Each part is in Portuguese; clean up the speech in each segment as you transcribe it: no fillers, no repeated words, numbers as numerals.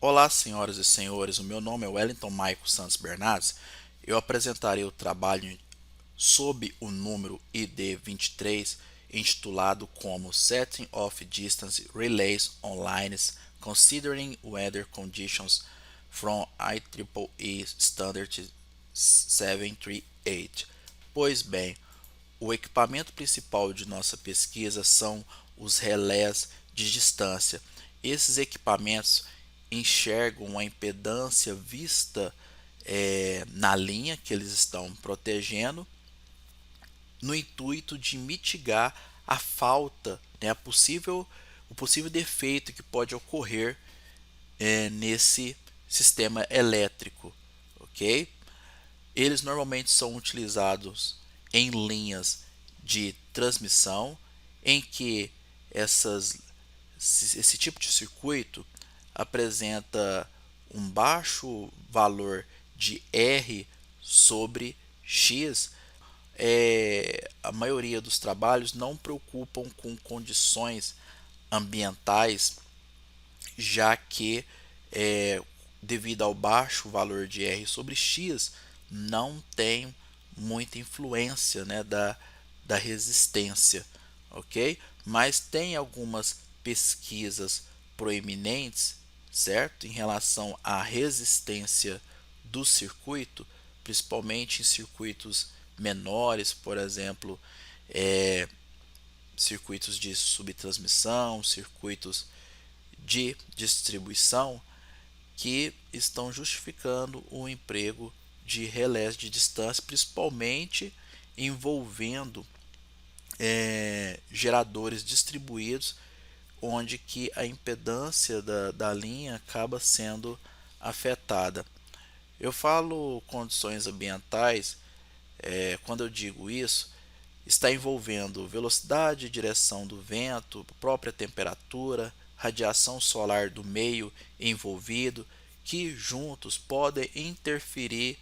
Olá, senhoras e senhores, o meu nome é Wellington Maico Santos Bernardes. Eu apresentarei o trabalho sob o número ID 23, intitulado como Setting of Distance Relays Online Considering Weather Conditions from IEEE Standard 738. Pois bem, o equipamento principal de nossa pesquisa são os relés de distância. Esses equipamentos enxergam a impedância vista na linha que eles estão protegendo, no intuito de mitigar a falta, né, o possível defeito que pode ocorrer nesse sistema elétrico, ok? Eles normalmente são utilizados em linhas de transmissão em que esse tipo de circuito apresenta um baixo valor de R sobre X. A maioria dos trabalhos não preocupam com condições ambientais, já que é, devido ao baixo valor de R sobre X, não tem muita influência, né, da resistência, ok? Mas tem algumas pesquisas proeminentes, certo, em relação à resistência do circuito, principalmente em circuitos menores, por exemplo, é, circuitos de subtransmissão, circuitos de distribuição, que estão justificando o emprego de relés de distância, principalmente envolvendo geradores distribuídos, onde que a impedância da linha acaba sendo afetada. Eu falo condições ambientais, quando eu digo isso, está envolvendo velocidade e direção do vento, própria temperatura, radiação solar do meio envolvido, que juntos podem interferir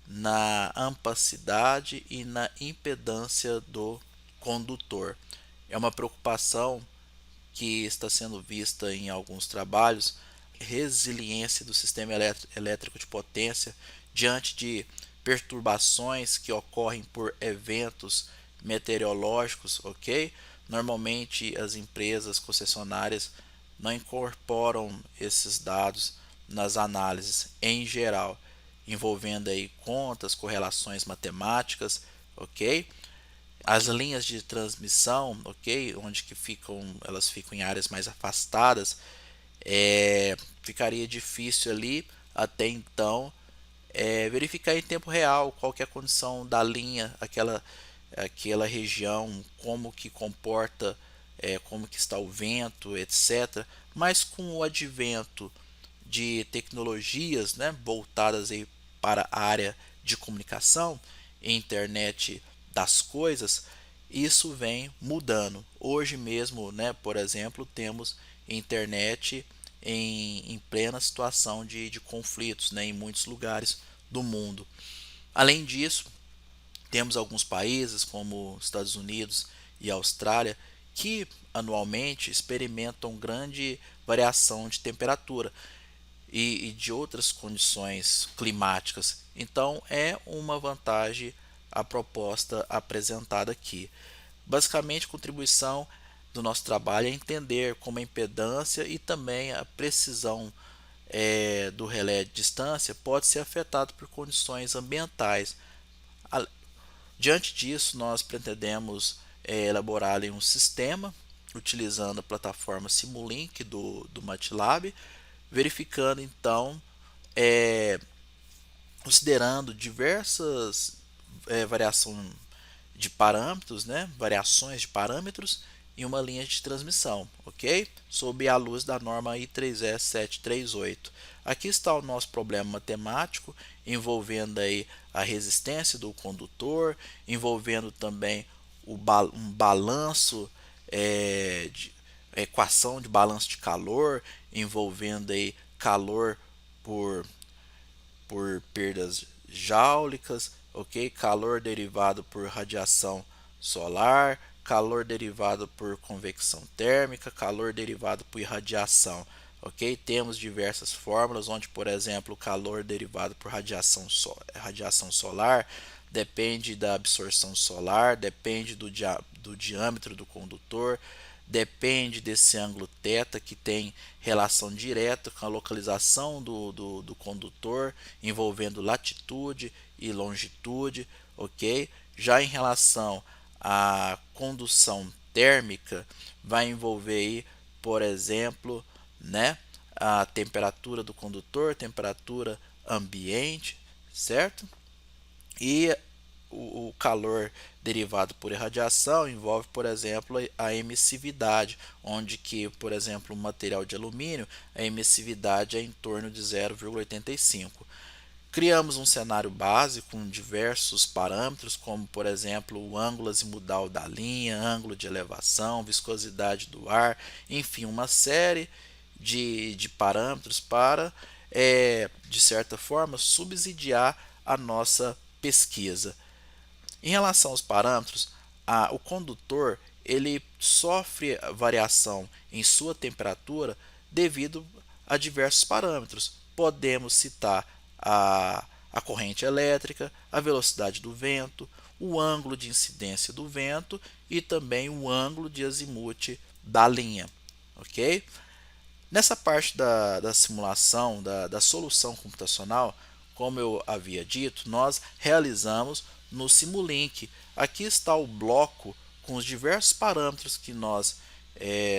na ampacidade e na impedância do condutor. É uma preocupação que está sendo vista em alguns trabalhos, resiliência do sistema elétrico de potência diante de perturbações que ocorrem por eventos meteorológicos, ok? Normalmente as empresas concessionárias não incorporam esses dados nas análises em geral, envolvendo aí contas, correlações matemáticas, ok? As linhas de transmissão, ok, onde que elas ficam em áreas mais afastadas, ficaria difícil ali até então verificar em tempo real qual que é a condição da linha, aquela região, como que comporta, como que está o vento, etc. Mas com o advento de tecnologias, né, voltadas aí para a área de comunicação, internet das coisas, isso vem mudando. Hoje mesmo, né, por exemplo, temos internet em plena situação de conflitos, né, em muitos lugares do mundo. Além disso, temos alguns países como Estados Unidos e Austrália que anualmente experimentam grande variação de temperatura e de outras condições climáticas. Então é uma vantagem a proposta apresentada aqui. Basicamente, a contribuição do nosso trabalho é entender como a impedância e também a precisão do relé de distância pode ser afetado por condições ambientais. Diante disso, nós pretendemos elaborar ali um sistema utilizando a plataforma Simulink do MATLAB, verificando então, é, considerando diversas variações de parâmetros, né, variações de parâmetros em uma linha de transmissão, ok? Sob a luz da norma I3E738. Aqui está o nosso problema matemático, envolvendo aí a resistência do condutor, envolvendo também um balanço, equação de balanço de calor, envolvendo aí calor por perdas jáulicas, ok? Calor derivado por radiação solar, calor derivado por convecção térmica, calor derivado por irradiação. ok? Temos diversas fórmulas, onde, por exemplo, o calor derivado por radiação solar depende da absorção solar, depende do diâmetro do condutor, depende desse ângulo θ, que tem relação direta com a localização do condutor, envolvendo latitude e longitude, ok? Já em relação à condução térmica, vai envolver aí, por exemplo, né, a temperatura do condutor, temperatura ambiente, certo? E o calor derivado por irradiação envolve, por exemplo, a emissividade, onde que, por exemplo, um material de alumínio, a emissividade é em torno de 0,85. Criamos um cenário base com diversos parâmetros, como, por exemplo, o ângulo azimudal da linha, ângulo de elevação, viscosidade do ar, enfim, uma série de parâmetros para, de certa forma, subsidiar a nossa pesquisa. Em relação aos parâmetros, o condutor ele sofre variação em sua temperatura devido a diversos parâmetros. Podemos citar a corrente elétrica, a velocidade do vento, o ângulo de incidência do vento e também o ângulo de azimute da linha. Ok? Nessa parte da simulação, da solução computacional, como eu havia dito, nós realizamos no Simulink. Aqui está o bloco com os diversos parâmetros que nós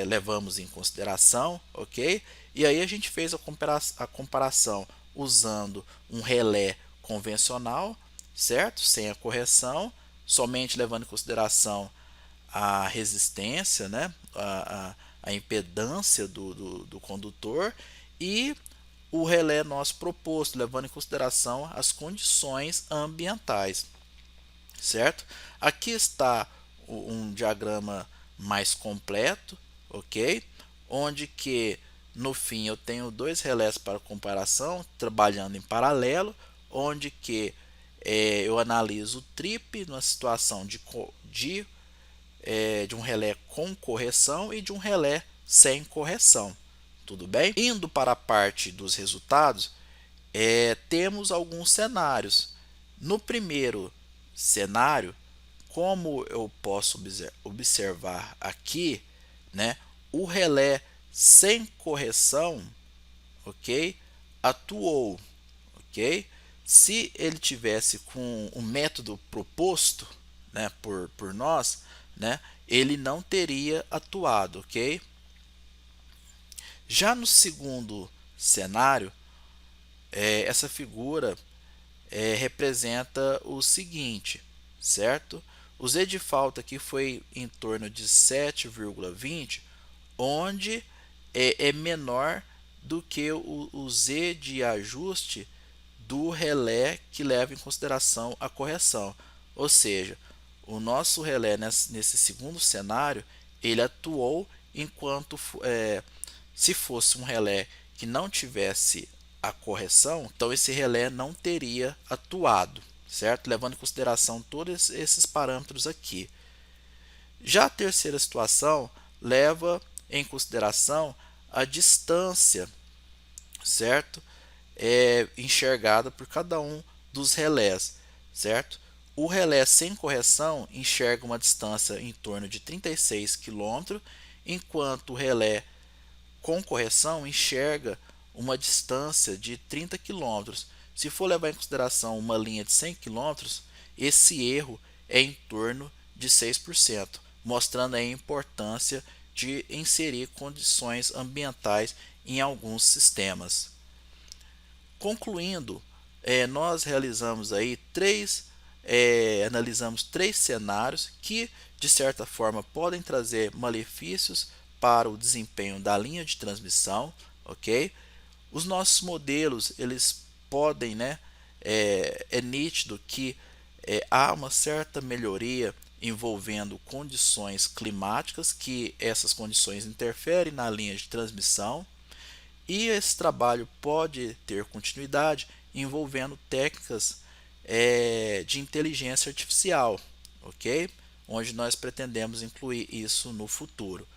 levamos em consideração, ok? E aí a gente fez a comparação usando um relé convencional, certo? Sem a correção, somente levando em consideração a resistência, né? A impedância do condutor e o relé nosso proposto, levando em consideração as condições ambientais, certo? Aqui está um diagrama mais completo, ok? Onde que no fim eu tenho dois relés para comparação, trabalhando em paralelo, onde que eu analiso o trip numa situação de um relé com correção e de um relé sem correção. Tudo bem? Indo para a parte dos resultados, temos alguns cenários. No primeiro cenário, como eu posso observar aqui, né, o relé sem correção, ok, atuou, ok? Se ele tivesse com o método proposto, né, por nós, né, ele não teria atuado, ok? Já no segundo cenário, essa figura representa o seguinte, certo? O Z de falta aqui foi em torno de 7,20, onde é menor do que o Z de ajuste do relé que leva em consideração a correção. Ou seja, o nosso relé nesse segundo cenário, ele atuou enquanto se fosse um relé que não tivesse a correção, então esse relé não teria atuado, certo? Levando em consideração todos esses parâmetros aqui. Já a terceira situação leva em consideração a distância, certo? Enxergada por cada um dos relés, certo? O relé sem correção enxerga uma distância em torno de 36 km, enquanto o relé com correção enxerga uma distância de 30 km. Se for levar em consideração uma linha de 100 km, esse erro é em torno de 6%, mostrando a importância de inserir condições ambientais em alguns sistemas. Concluindo, nós realizamos aí analisamos três cenários que, de certa forma, podem trazer malefícios para o desempenho da linha de transmissão, ok? Os nossos modelos, eles podem, né, é nítido que há uma certa melhoria envolvendo condições climáticas, que essas condições interferem na linha de transmissão, e esse trabalho pode ter continuidade envolvendo técnicas de inteligência artificial, ok? Onde nós pretendemos incluir isso no futuro,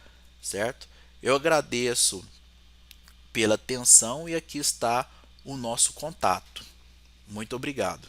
certo? Eu agradeço pela atenção e aqui está o nosso contato. Muito obrigado.